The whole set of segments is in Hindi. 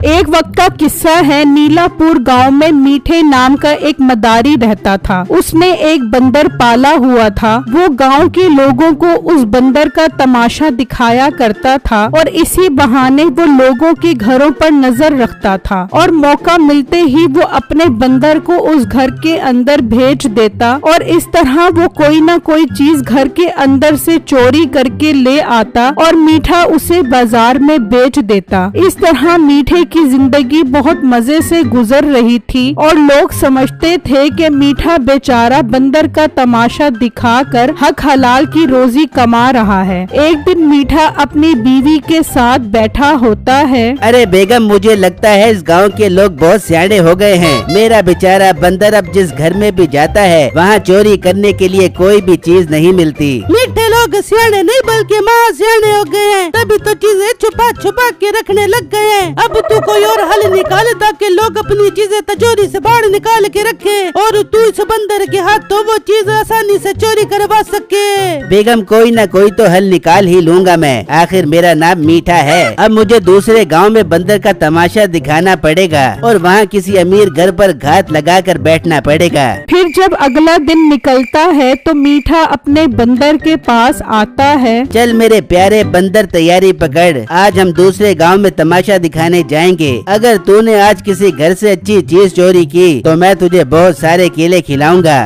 एक वक्त का किस्सा है। नीलापुर गांव में मीठे नाम का एक मदारी रहता था। उसने एक बंदर पाला हुआ था। वो गांव के लोगों को उस बंदर का तमाशा दिखाया करता था और इसी बहाने वो लोगों के घरों पर नजर रखता था और मौका मिलते ही वो अपने बंदर को उस घर के अंदर भेज देता और इस तरह वो कोई ना कोई चीज घर के अंदर से चोरी करके ले आता और मीठा उसे बाजार में बेच देता। इस तरह मीठे की जिंदगी बहुत मजे से गुजर रही थी और लोग समझते थे कि मीठा बेचारा बंदर का तमाशा दिखाकर हक हलाल की रोजी कमा रहा है। एक दिन मीठा अपनी बीवी के साथ बैठा होता है। अरे बेगम, मुझे लगता है इस गांव के लोग बहुत सियाने हो गए हैं। मेरा बेचारा बंदर अब जिस घर में भी जाता है वहाँ चोरी करने के लिए कोई भी चीज नहीं मिलती। मीठे लोग सियाने नहीं बल्कि महा सियाने हो गए हैं, तभी तो चीजें छुपा छुपा के रखने लग गए हैं। अब तू कोई और हल निकाल ताकि लोग अपनी चीजें तिजोरी से बाहर निकाल के रखे और तू इस बंदर के हाथ तो वो चीज आसानी से चोरी करवा सके। बेगम, कोई ना कोई तो हल निकाल ही लूंगा मैं। आखिर मेरा नाम मीठा है। अब मुझे दूसरे गांव में बंदर का तमाशा दिखाना पड़ेगा और वहाँ किसी अमीर घर पर घात लगाकर बैठना पड़ेगा। फिर जब अगला दिन निकलता है तो मीठा अपने बंदर के पास आता है। चल मेरे प्यारे बंदर, तैयारी पकड़। आज हम दूसरे गांव में तमाशा दिखाने जाएंगे। अगर तूने आज किसी घर से अच्छी चीज चोरी की तो मैं तुझे बहुत सारे केले खिलाऊंगा।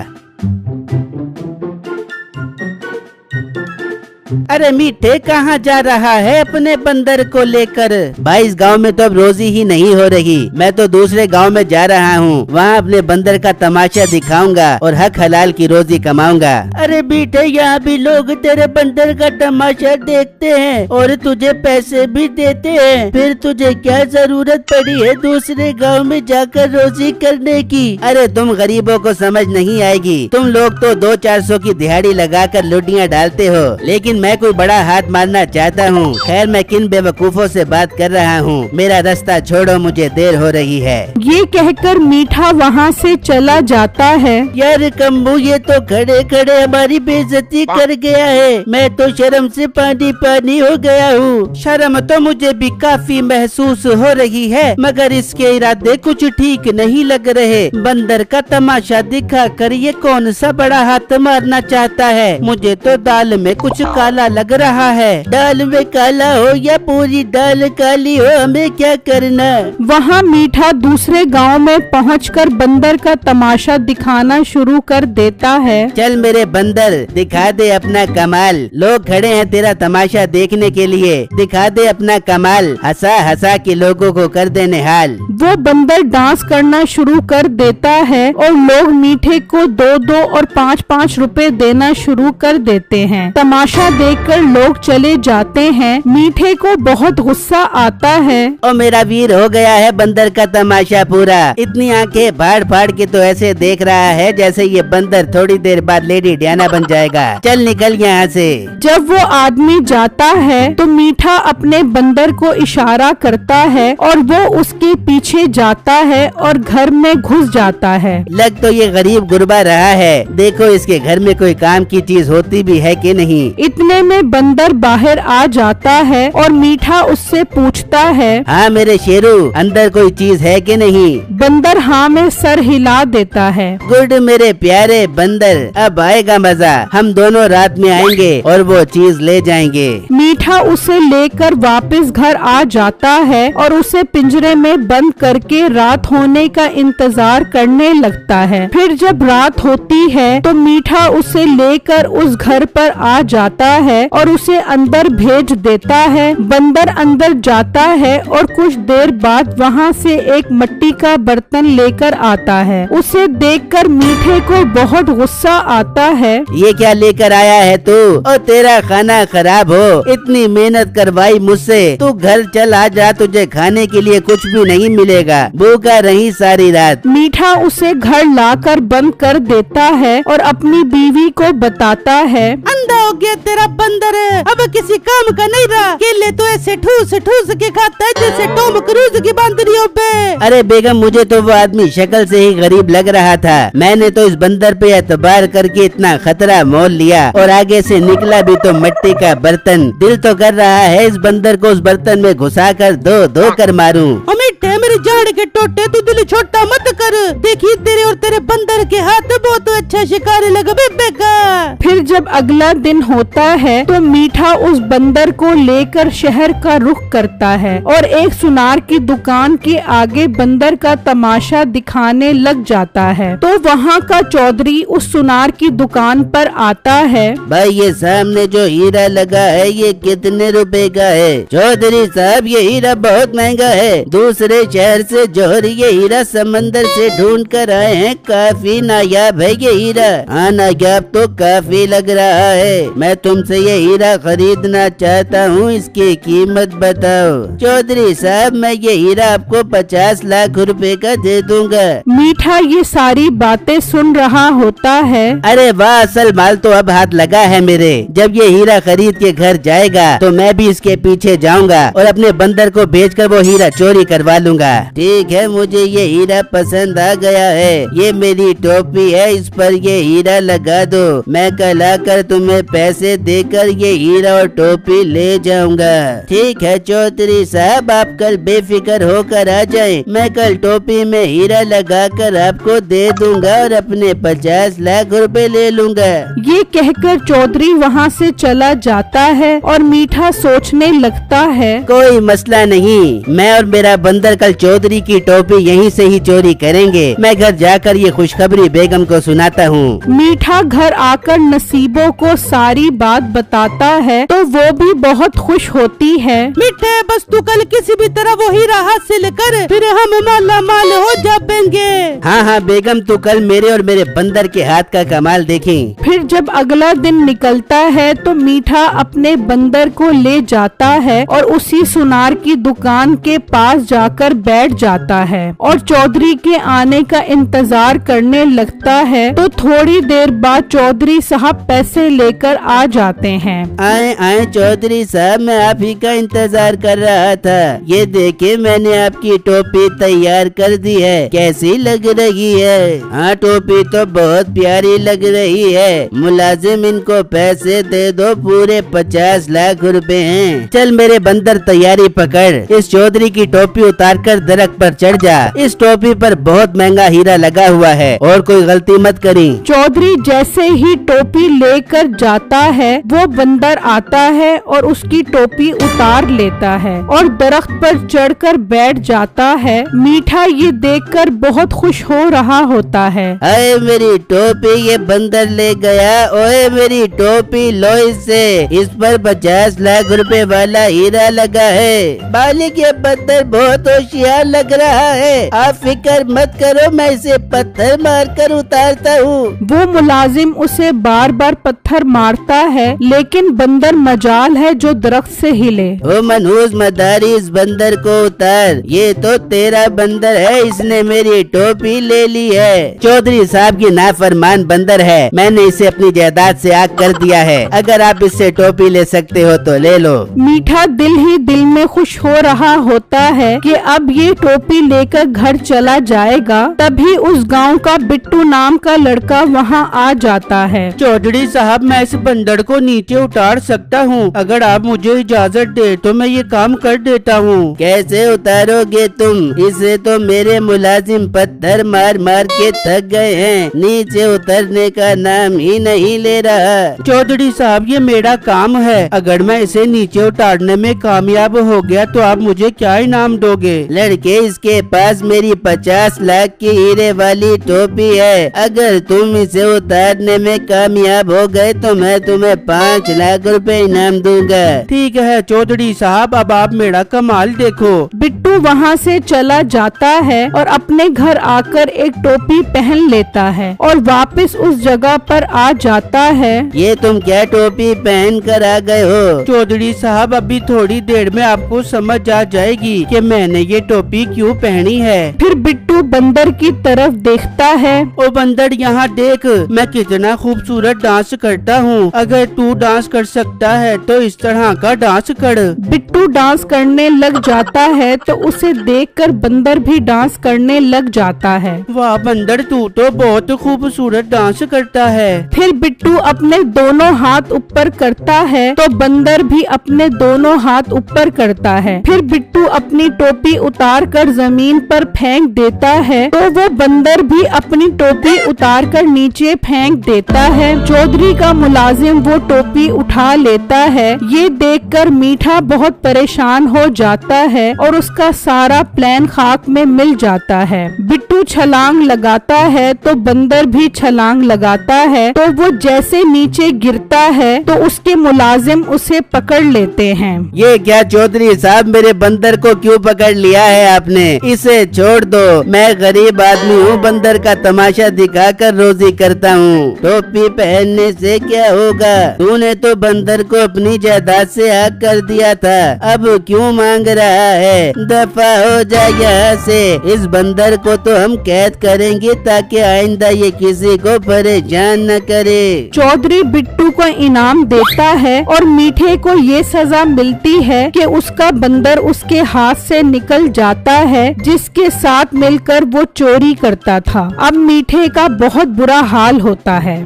अरे मीठे, कहाँ जा रहा है अपने बंदर को लेकर? भाई, इस गांव में तो अब रोजी ही नहीं हो रही। मैं तो दूसरे गांव में जा रहा हूँ। वहाँ अपने बंदर का तमाशा दिखाऊंगा और हक हलाल की रोजी कमाऊंगा। अरे मीठे, यहाँ भी लोग तेरे बंदर का तमाशा देखते हैं और तुझे पैसे भी देते हैं। फिर तुझे क्या जरूरत पड़ी है दूसरे गाँव में जाकर रोजी करने की? अरे तुम गरीबों को समझ नहीं आएगी। तुम लोग तो 200-400 की दिहाड़ी लगाकर लुटियाँ डालते हो, लेकिन मैं कोई बड़ा हाथ मारना चाहता हूँ। खैर, मैं किन बेवकूफों से बात कर रहा हूँ। मेरा रास्ता छोड़ो, मुझे देर हो रही है। ये कहकर मीठा वहाँ से चला जाता है। यार कम्बू, ये तो खड़े खड़े हमारी बेइज्जती कर गया है। मैं तो शर्म से पानी पानी हो गया हूँ। शर्म तो मुझे भी काफी महसूस हो रही है, मगर इसके इरादे कुछ ठीक नहीं लग रहे। बंदर का तमाशा दिखा कर ये कौन सा बड़ा हाथ मारना चाहता है? मुझे तो दाल में कुछ काला लग रहा है। दाल में काला हो या पूरी दाल काली हो, हमें क्या करना? वहाँ मीठा दूसरे गांव में पहुंचकर बंदर का तमाशा दिखाना शुरू कर देता है। चल मेरे बंदर, दिखा दे अपना कमाल। लोग खड़े हैं तेरा तमाशा देखने के लिए। दिखा दे अपना कमाल। हंसा हंसा के लोगों को कर दे निहाल। वो बंदर डांस करना शुरू कर देता है और लोग मीठे को 2-2 और 5-5 रुपए देना शुरू कर देते हैं। तमाशा देखकर लोग चले जाते हैं। मीठे को बहुत गुस्सा आता है। ओ मेरा वीर, हो गया है बंदर का तमाशा पूरा। इतनी आंखें फाड़ फाड़ के तो ऐसे देख रहा है जैसे ये बंदर थोड़ी देर बाद लेडी डियाना बन जाएगा। चल निकल यहाँ से। जब वो आदमी जाता है तो मीठा अपने बंदर को इशारा करता है और वो उसके पीछे जाता है और घर में घुस जाता है। लग तो ये गरीब गुरबा रहा है। देखो इसके घर में कोई काम की चीज होती भी है कि नहीं। इतने में बंदर बाहर आ जाता है और मीठा उससे पूछता है, हाँ मेरे शेरू, अंदर कोई चीज है कि नहीं? बंदर हाँ में सर हिला देता है। गुड मेरे प्यारे बंदर, अब आएगा मजा। हम दोनों रात में आएंगे और वो चीज ले जाएंगे। मीठा उसे लेकर वापस घर आ जाता है और उसे पिंजरे में बंद करके रात होने का इंतजार करने लगता है। फिर जब रात होती है तो मीठा उसे लेकर उस घर पर आ जाता है और उसे अंदर भेज देता है। बंदर अंदर जाता है और कुछ देर बाद वहाँ से एक मिट्टी का बर्तन लेकर आता है। उसे देखकर मीठे को बहुत गुस्सा आता है। ये क्या लेकर आया है तू? और तेरा खाना खराब हो। इतनी मेहनत करवाई मुझसे। तू घर चल आ जा, तुझे खाने के लिए कुछ भी नहीं मिलेगा। भूखा रही सारी रात। मीठा उसे घर लाकर बंद कर देता है और अपनी बीवी को बताता है, अंधा हो गया तेरा बंदर, अब किसी काम का नहीं रहा। केले तो ऐसे ठूस ठूस के खाता है जैसे टॉम क्रूज की बांदरियों पे। अरे बेगम, मुझे तो वो आदमी शक्ल से ही गरीब लग रहा था। मैंने तो इस बंदर पे एतबार करके इतना खतरा मोल लिया और आगे से निकला भी तो मिट्टी का बर्तन। दिल तो कर रहा है इस बंदर को उस बर्तन में घुसा कर दो कर मारूं। मीठे, गाड़ के टोटे, तू दिल छोटा मत कर। देखी तेरे और तेरे बंदर के हाथ बहुत अच्छा शिकार लगा बेबे का। फिर जब अगला दिन होता है तो मीठा उस बंदर को लेकर शहर का रुख करता है और एक सुनार की दुकान के आगे बंदर का तमाशा दिखाने लग जाता है। तो वहाँ का चौधरी उस सुनार की दुकान पर आता है। भाई ये सामने जो हीरा लगा है ये कितने रुपए का है? चौधरी साहब ये हीरा बहुत महंगा है, दूसरे शहर से जौहरी ये हीरा समंदर से ढूंढ कर आए हैं, काफी नायाब है ये हीरा। हाँ नायाब तो काफी लग रहा है, मैं तुमसे ये हीरा खरीदना चाहता हूँ, इसकी कीमत बताओ। चौधरी साहब मैं ये हीरा आपको 50 लाख रुपए का दे दूंगा। मीठा ये सारी बातें सुन रहा होता है। अरे वाह, असल माल तो अब हाथ लगा है मेरे। जब ये हीरा खरीद के घर जाएगा तो मैं भी इसके पीछे जाऊंगा और अपने बंदर को बेचकर वो हीरा चोरी करवा लूंगा। ठीक है, मुझे ये हीरा पसंद आ गया है। ये मेरी टोपी है, इस पर ये हीरा लगा दो। मैं कल आकर तुम्हें पैसे देकर ये हीरा और टोपी ले जाऊंगा। ठीक है चौधरी साहब, आप कल बेफिक्र होकर आ जाएं। मैं कल टोपी में हीरा लगाकर आपको दे दूंगा और अपने 50 लाख रुपए ले लूंगा। ये कहकर चौधरी वहाँ से चला जाता है और मीठा सोचने लगता है, कोई मसला नहीं, मैं और मेरा बंदर कल चौधरी की टोपी यहीं से ही चोरी करेंगे। मैं घर जाकर ये खुशखबरी बेगम को सुनाता हूँ। मीठा घर आकर नसीबों को सारी बात बताता है तो वो भी बहुत खुश होती है। मीठे बस तू कल किसी भी तरह वो हीरा हासिल कर, फिर हम माला माल हो जाएंगे। हाँ हाँ बेगम, तू कल मेरे और मेरे बंदर के हाथ का कमाल देखें। फिर जब अगला दिन निकलता है तो मीठा अपने बंदर को ले जाता है और उसी सुनार की दुकान के पास जाकर बैठ जाता है और चौधरी के आने का इंतजार करने लगता है। तो थोड़ी देर बाद चौधरी साहब पैसे लेकर आ जाते हैं। आए आए चौधरी साहब, मैं आप ही का इंतजार कर रहा था। ये देखे मैंने आपकी टोपी तैयार कर दी है, कैसी लग रही है? हाँ टोपी तो बहुत प्यारी लग रही है। मुलाजिम इनको पैसे दे दो, पूरे 50 लाख रुपए हैं। चल मेरे बंदर तैयारी पकड़, इस चौधरी की टोपी उतार कर दरख्त पर चढ़ जा। इस टोपी पर बहुत महंगा हीरा लगा हुआ है और कोई गलती मत करी। चौधरी जैसे ही टोपी लेकर जाता है वो बंदर आता है और उसकी टोपी उतार लेता है और दरख्त पर चढ़कर बैठ जाता है। मीठा ये देखकर बहुत खुश हो रहा होता है। अरे मेरी टोपी ये बंदर ले गया। ओए मेरी टोपी लो, इससे इस पर 50 लाख रुपए वाला हीरा लगा है। मालिक ये बंदर बहुत होशियार लग रहा है, आप फिक्र मत करो, मैं इसे पत्थर मारकर उतारता हूँ। वो मुलाजिम उसे बार बार पत्थर मारता है लेकिन बंदर मजाल है जो दरख्त से हिले। ओ मनहूस मदारी, इस बंदर को उतार, ये तो तेरा बंदर है, इसने मेरी टोपी ले ली है। चौधरी साहब की नाफरमान बंदर है, मैंने इसे अपनी जायदाद से आग कर दिया है। अगर आप इससे टोपी ले सकते हो तो ले लो। मीठा दिल ही दिल में खुश हो रहा होता है कि अब ये टोपी लेकर घर चला जाएगा। तभी उस गांव का बिट्टू नाम का लड़का वहां आ जाता है। चौधरी साहब मैं इस बंदर को नीचे उतार सकता हूँ, अगर आप मुझे इजाजत दे तो मैं ये काम कर देता हूँ। कैसे उतारोगे तुम? इसे तो मेरे मुलाजिम पत्थर मार मार के थक गए हैं, नीचे उतरने का नाम ही नहीं ले रहा। चौधरी साहब ये मेरा काम है, अगर मैं इसे नीचे उतारने में कामयाब हो गया तो आप मुझे क्या इनाम दोगे? लड़के इसके पास मेरी 50 लाख की हीरे वाली टोपी है, अगर तुम इसे उतारने में कामयाब हो गए तो मैं तुम्हें 5 लाख रुपए इनाम दूंगा। ठीक है चौधरी साहब, अब आप मेरा कमाल देखो। बिट्टू वहाँ से चला जाता है और अपने घर आकर एक टोपी पहन लेता है और वापस उस जगह पर आ जाता है। ये तुम क्या टोपी पहन कर आ गए हो? चौधरी साहब अभी थोड़ी देर में आपको समझ आ जाएगी कि मैंने ये टोपी क्यों पहनी है। फिर बिट्टू बंदर की तरफ देखता है। ओ बंदर यहाँ देख, मैं कितना खूबसूरत डांस करता हूँ, अगर तू डांस कर सकता है तो इस तरह का डांस कर। बिट्टू डांस करने लग जाता है तो उसे देखकर बंदर भी डांस करने लग जाता है। वाह बंदर, तू तो बहुत खूबसूरत डांस करता है। फिर बिट्टू अपने दोनों हाथ ऊपर करता है तो बंदर भी अपने दोनों हाथ ऊपर करता है। फिर बिट्टू अपनी टोपी उतार उतार कर जमीन पर फेंक देता है तो वो बंदर भी अपनी टोपी उतार कर नीचे फेंक देता है। चौधरी का मुलाजिम वो टोपी उठा लेता है। ये देखकर मीठा बहुत परेशान हो जाता है और उसका सारा प्लान खाक में मिल जाता है। बिट्टू छलांग लगाता है तो बंदर भी छलांग लगाता है, तो वो जैसे नीचे गिरता है तो उसके मुलाजिम उसे पकड़ लेते हैं। ये क्या चौधरी साहब, मेरे बंदर को क्यों पकड़ लिया है आपने? इसे छोड़ दो, मैं गरीब आदमी हूँ, बंदर का तमाशा दिखाकर रोजी करता हूँ। टोपी पहनने से क्या होगा? तूने तो बंदर को अपनी जायदाद से हक कर दिया था, अब क्यों मांग रहा है? दफा हो जा यहाँ से। इस बंदर को तो हम कैद करेंगे ताकि आइंदा ये किसी को परेशान न करे। चौधरी बिट्टू को इनाम देता है और मीठे को ये सजा मिलती है कि उसका बंदर उसके हाथ से निकल जाता है जिसके साथ मिलकर वो चोरी करता था। अब मीठे का बहुत बुरा हाल होता है।